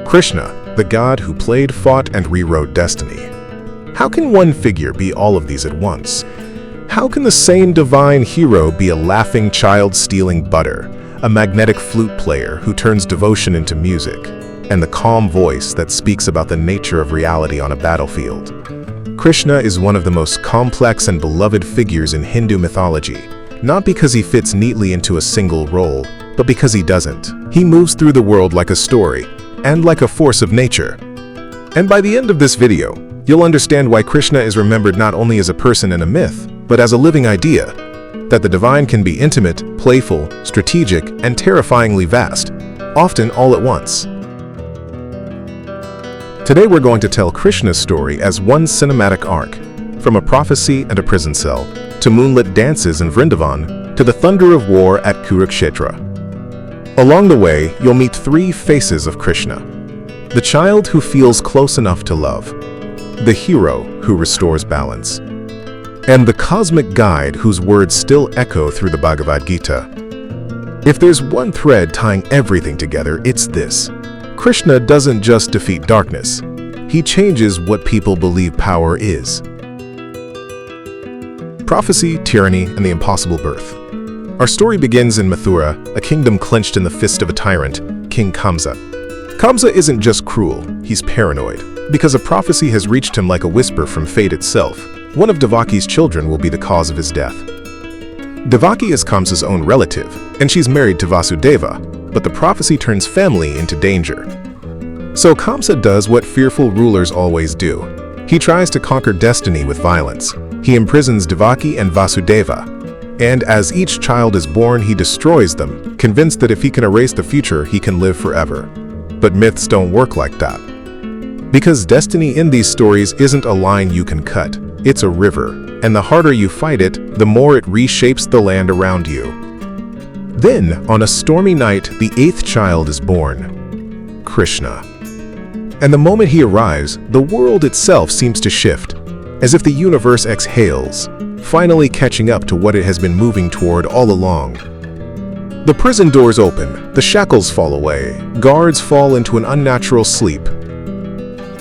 Krishna, the god who played, fought, and rewrote destiny. How can one figure be all of these at once? How can the same divine hero be a laughing child stealing butter, a magnetic flute player who turns devotion into music, and the calm voice that speaks about the nature of reality on a battlefield? Krishna is one of the most complex and beloved figures in Hindu mythology, not because he fits neatly into a single role, but because he doesn't. He moves through the world like a story, and like a force of nature. And by the end of this video, you'll understand why Krishna is remembered not only as a person and a myth, but as a living idea, that the divine can be intimate, playful, strategic, and terrifyingly vast, often all at once. Today we're going to tell Krishna's story as one cinematic arc, from a prophecy and a prison cell, to moonlit dances in Vrindavan, to the thunder of war at Kurukshetra. Along the way, you'll meet three faces of Krishna: the child who feels close enough to love, the hero who restores balance, and the cosmic guide whose words still echo through the Bhagavad Gita. If there's one thread tying everything together, it's this: Krishna doesn't just defeat darkness, he changes what people believe power is. Prophecy, tyranny, and the impossible birth. Our story begins in Mathura, a kingdom clenched in the fist of a tyrant, King Kamsa. Kamsa isn't just cruel, he's paranoid, because a prophecy has reached him like a whisper from fate itself. One of Devaki's children will be the cause of his death. Devaki is Kamsa's own relative, and she's married to Vasudeva, but the prophecy turns family into danger. So Kamsa does what fearful rulers always do. He tries to conquer destiny with violence. He imprisons Devaki and Vasudeva, and as each child is born, he destroys them, convinced that if he can erase the future, he can live forever. But myths don't work like that. Because destiny in these stories isn't a line you can cut. It's a river, and the harder you fight it, the more it reshapes the land around you. Then, on a stormy night, the eighth child is born, Krishna. And the moment he arrives, the world itself seems to shift, as if the universe exhales, finally catching up to what it has been moving toward all along. The prison doors open, the shackles fall away, guards fall into an unnatural sleep.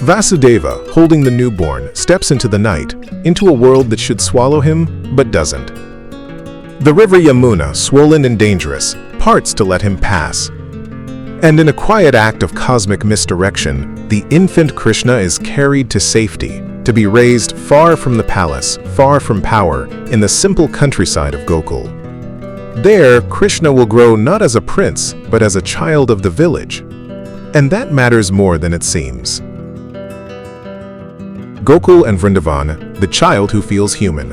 Vasudeva, holding the newborn, steps into the night, into a world that should swallow him, but doesn't. The river Yamuna, swollen and dangerous, parts to let him pass. And in a quiet act of cosmic misdirection, the infant Krishna is carried to safety, to be raised far from the palace, far from power, in the simple countryside of Gokul. There, Krishna will grow not as a prince, but as a child of the village. And that matters more than it seems. Gokul and Vrindavan, the child who feels human.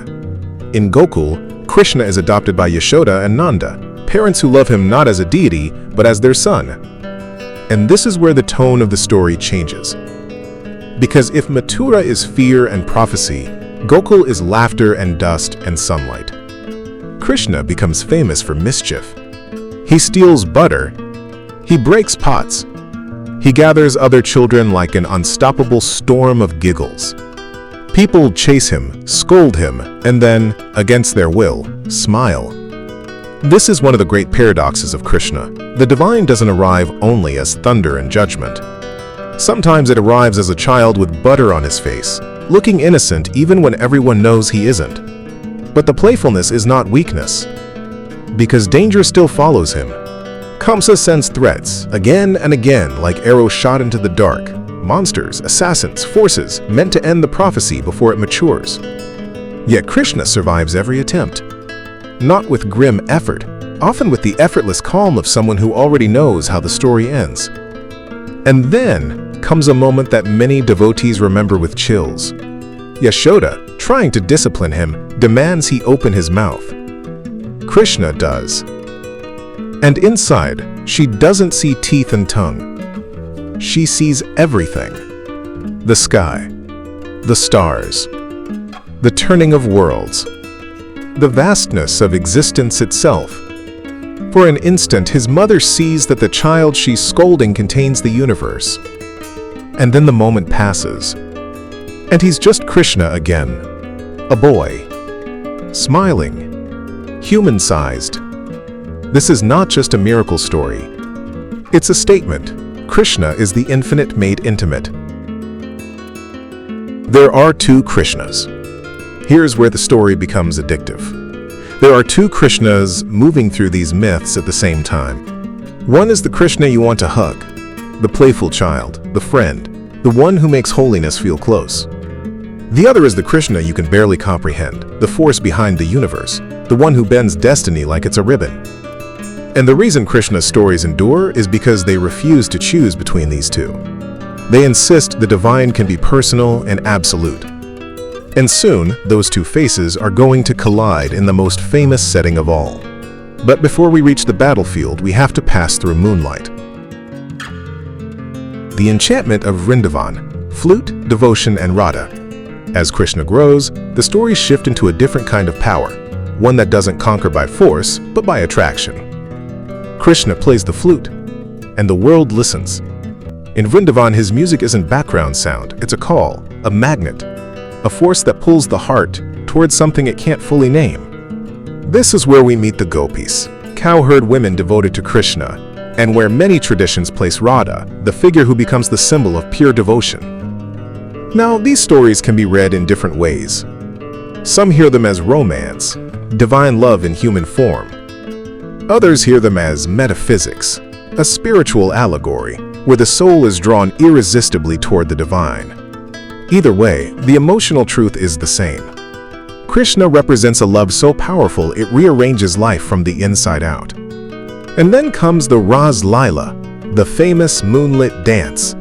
In Gokul, Krishna is adopted by Yashoda and Nanda, parents who love him not as a deity, but as their son. And this is where the tone of the story changes. Because if Mathura is fear and prophecy, Gokul is laughter and dust and sunlight. Krishna becomes famous for mischief. He steals butter. He breaks pots. He gathers other children like an unstoppable storm of giggles. People chase him, scold him, and then, against their will, smile. This is one of the great paradoxes of Krishna. The divine doesn't arrive only as thunder and judgment. Sometimes it arrives as a child with butter on his face, looking innocent even when everyone knows he isn't. But the playfulness is not weakness, because danger still follows him. Kamsa sends threats, again and again, like arrows shot into the dark. Monsters, assassins, forces, meant to end the prophecy before it matures. Yet Krishna survives every attempt. Not with grim effort, often with the effortless calm of someone who already knows how the story ends. And then comes a moment that many devotees remember with chills. Yashoda, trying to discipline him, demands he open his mouth. Krishna does. And inside, she doesn't see teeth and tongue. She sees everything. The sky, the stars, the turning of worlds, the vastness of existence itself. For an instant, his mother sees that the child she's scolding contains the universe. And then the moment passes, and he's just Krishna again, a boy, smiling, human-sized. This is not just a miracle story. It's a statement. Krishna is the infinite made intimate. There are two Krishnas. Here's where the story becomes addictive. There are two Krishnas moving through these myths at the same time. One is the Krishna you want to hug, the playful child, the friend, the one who makes holiness feel close. The other is the Krishna you can barely comprehend, the force behind the universe, the one who bends destiny like it's a ribbon. And the reason Krishna's stories endure is because they refuse to choose between these two. They insist the divine can be personal and absolute. And soon, those two faces are going to collide in the most famous setting of all. But before we reach the battlefield, we have to pass through moonlight. The enchantment of Vrindavan, flute, devotion, and Radha. As Krishna grows, the stories shift into a different kind of power, one that doesn't conquer by force, but by attraction. Krishna plays the flute, and the world listens. In Vrindavan, his music isn't background sound, it's a call, a magnet, a force that pulls the heart towards something it can't fully name. This is where we meet the gopis, cowherd women devoted to Krishna, and where many traditions place Radha, the figure who becomes the symbol of pure devotion. Now, these stories can be read in different ways. Some hear them as romance, divine love in human form. Others hear them as metaphysics, a spiritual allegory, where the soul is drawn irresistibly toward the divine. Either way, the emotional truth is the same. Krishna represents a love so powerful it rearranges life from the inside out. And then comes the Ras Lila, the famous moonlit dance.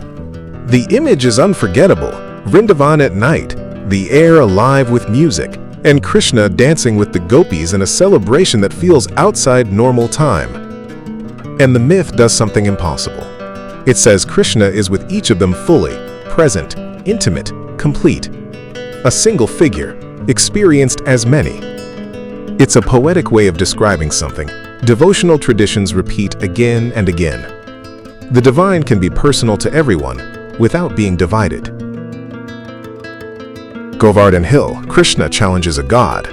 The image is unforgettable. Vrindavan at night, the air alive with music, and Krishna dancing with the gopis in a celebration that feels outside normal time. And the myth does something impossible. It says Krishna is with each of them fully, present, intimate, complete. A single figure, experienced as many. It's a poetic way of describing something devotional traditions repeat again and again. The divine can be personal to everyone without being divided. Govardhan Hill, Krishna challenges a god.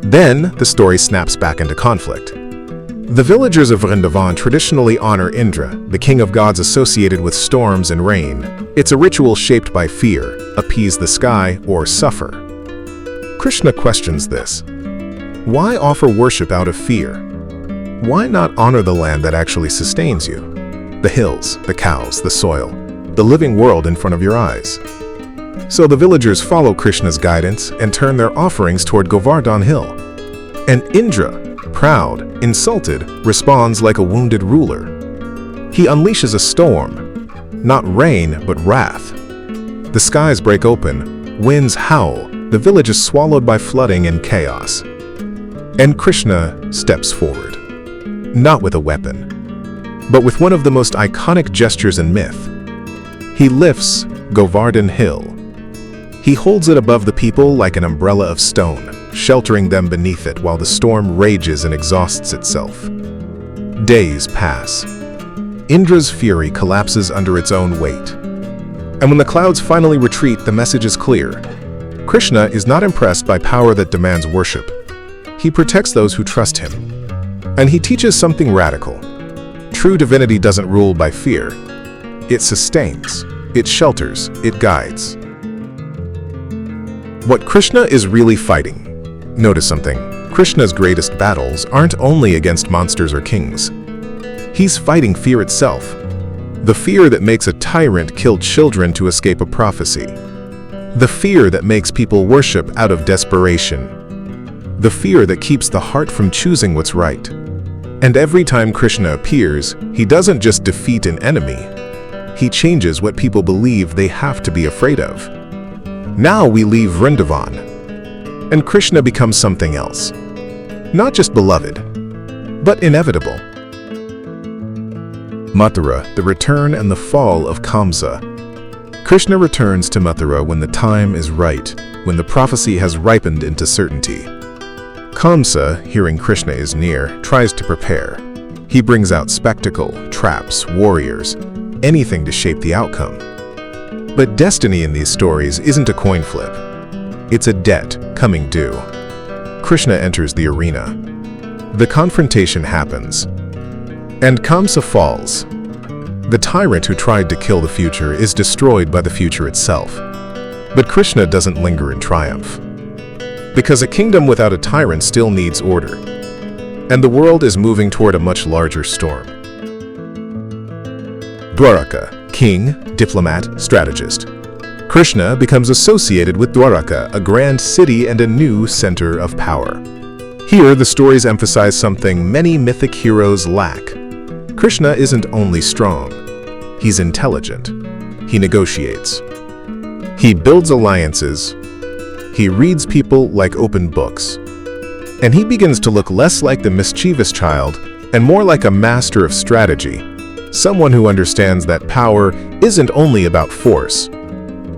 Then the story snaps back into conflict. The villagers of Vrindavan traditionally honor Indra, the king of gods associated with storms and rain. It's a ritual shaped by fear, appease the sky, or suffer. Krishna questions this. Why offer worship out of fear? Why not honor the land that actually sustains you? The hills, the cows, the soil, the living world in front of your eyes. So the villagers follow Krishna's guidance and turn their offerings toward Govardhan Hill. And Indra, proud, insulted, responds like a wounded ruler. He unleashes a storm, not rain, but wrath. The skies break open, winds howl, the village is swallowed by flooding and chaos. And Krishna steps forward, not with a weapon, but with one of the most iconic gestures in myth. He lifts Govardhan Hill. He holds it above the people like an umbrella of stone, sheltering them beneath it while the storm rages and exhausts itself. Days pass. Indra's fury collapses under its own weight. And when the clouds finally retreat, the message is clear. Krishna is not impressed by power that demands worship. He protects those who trust him. And he teaches something radical. True divinity doesn't rule by fear. It sustains, it shelters, it guides. What Krishna is really fighting. Notice something. Krishna's greatest battles aren't only against monsters or kings. He's fighting fear itself. The fear that makes a tyrant kill children to escape a prophecy. The fear that makes people worship out of desperation. The fear that keeps the heart from choosing what's right. And every time Krishna appears, he doesn't just defeat an enemy. He changes what people believe they have to be afraid of. Now we leave Vrindavan, and Krishna becomes something else. Not just beloved, but inevitable. Mathura, the return and the fall of Kamsa. Krishna returns to Mathura when the time is right, when the prophecy has ripened into certainty. Kamsa, hearing Krishna is near, tries to prepare. He brings out spectacle, traps, warriors, anything to shape the outcome. But destiny in these stories isn't a coin flip. It's a debt coming due. Krishna enters the arena. The confrontation happens, and Kamsa falls. The tyrant who tried to kill the future is destroyed by the future itself. But Krishna doesn't linger in triumph. Because a kingdom without a tyrant still needs order. And the world is moving toward a much larger storm. Dwaraka, king, diplomat, strategist. Krishna becomes associated with Dwaraka, a grand city and a new center of power. Here, the stories emphasize something many mythic heroes lack. Krishna isn't only strong, he's intelligent. He negotiates. He builds alliances. He reads people like open books. And he begins to look less like the mischievous child and more like a master of strategy, someone who understands that power isn't only about force,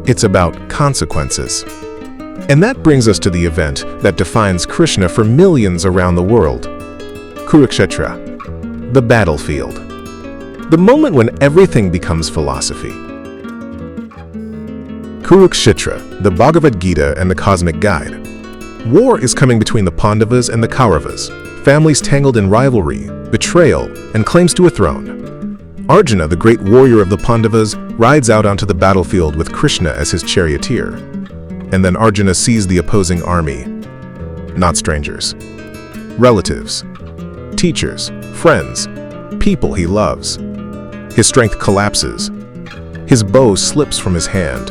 it's about consequences. And that brings us to the event that defines Krishna for millions around the world. Kurukshetra, the battlefield. The moment when everything becomes philosophy. Kurukshetra, the Bhagavad Gita and the cosmic guide. War is coming between the Pandavas and the Kauravas, families tangled in rivalry, betrayal, and claims to a throne. Arjuna, the great warrior of the Pandavas, rides out onto the battlefield with Krishna as his charioteer. And then Arjuna sees the opposing army. Not strangers. Relatives. Teachers. Friends. People he loves. His strength collapses. His bow slips from his hand.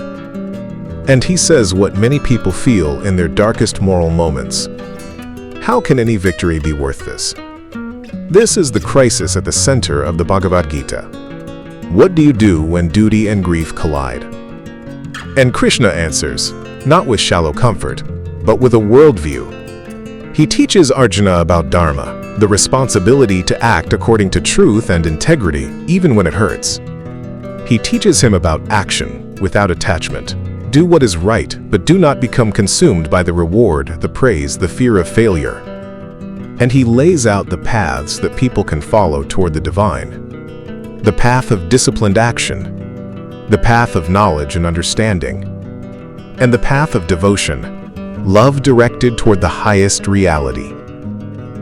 And he says what many people feel in their darkest moral moments. How can any victory be worth this? This is the crisis at the center of the Bhagavad Gita. What do you do when duty and grief collide? And Krishna answers, not with shallow comfort, but with a worldview. He teaches Arjuna about Dharma, the responsibility to act according to truth and integrity, even when it hurts. He teaches him about action without attachment. Do what is right, but do not become consumed by the reward, the praise, the fear of failure. And he lays out the paths that people can follow toward the divine. The path of disciplined action, the path of knowledge and understanding, and the path of devotion, love directed toward the highest reality.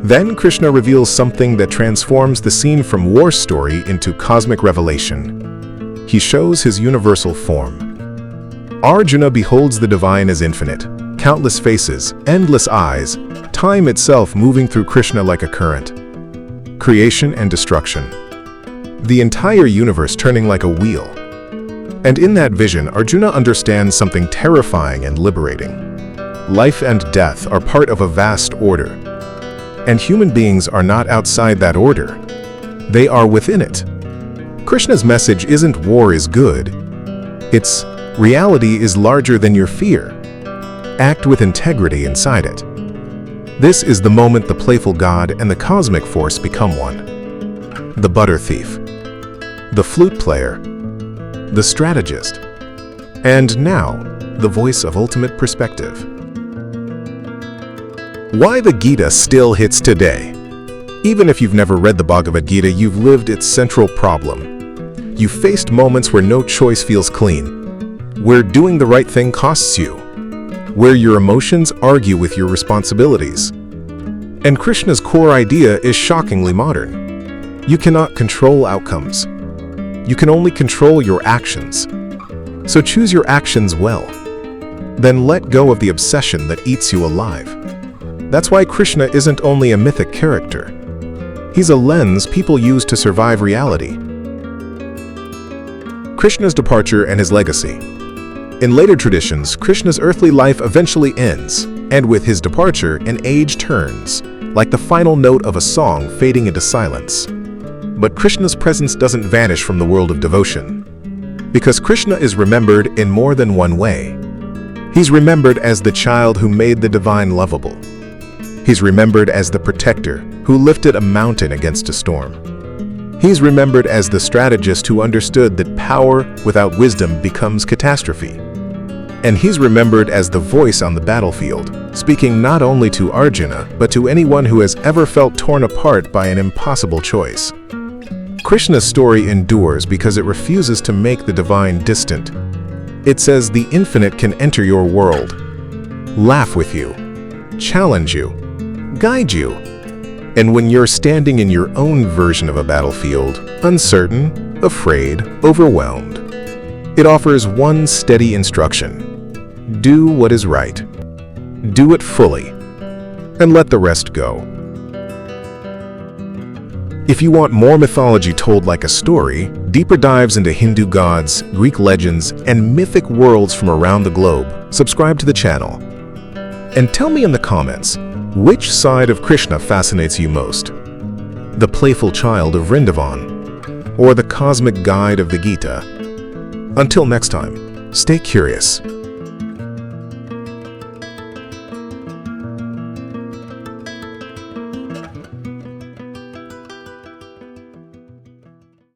Then Krishna reveals something that transforms the scene from war story into cosmic revelation. He shows his universal form. Arjuna beholds the divine as infinite, countless faces, endless eyes, time itself moving through Krishna like a current. Creation and destruction. The entire universe turning like a wheel. And in that vision, Arjuna understands something terrifying and liberating. Life and death are part of a vast order. And human beings are not outside that order. They are within it. Krishna's message isn't war is good. It's reality is larger than your fear. Act with integrity inside it. This is the moment the playful god and the cosmic force become one. The butter thief, the flute player, the strategist, and now, the voice of ultimate perspective. Why the Gita still hits today. Even if you've never read the Bhagavad Gita, you've lived its central problem. You've faced moments where no choice feels clean, where doing the right thing costs you, where your emotions argue with your responsibilities. And Krishna's core idea is shockingly modern. You cannot control outcomes. You can only control your actions. So choose your actions well. Then let go of the obsession that eats you alive. That's why Krishna isn't only a mythic character. He's a lens people use to survive reality. Krishna's departure and his legacy. In later traditions, Krishna's earthly life eventually ends, and with his departure, an age turns, like the final note of a song fading into silence. But Krishna's presence doesn't vanish from the world of devotion, because Krishna is remembered in more than one way. He's remembered as the child who made the divine lovable. He's remembered as the protector who lifted a mountain against a storm. He's remembered as the strategist who understood that power without wisdom becomes catastrophe. And he's remembered as the voice on the battlefield, speaking not only to Arjuna, but to anyone who has ever felt torn apart by an impossible choice. Krishna's story endures because it refuses to make the divine distant. It says the infinite can enter your world, laugh with you, challenge you, guide you. And when you're standing in your own version of a battlefield, uncertain, afraid, overwhelmed. It offers one steady instruction: do what is right. Do it fully, and let the rest go. If you want more mythology told like a story, deeper dives into Hindu gods, Greek legends, and mythic worlds from around the globe, subscribe to the channel. And tell me in the comments, which side of Krishna fascinates you most? The playful child of Vrindavan, or the cosmic guide of the Gita? Until next time, stay curious.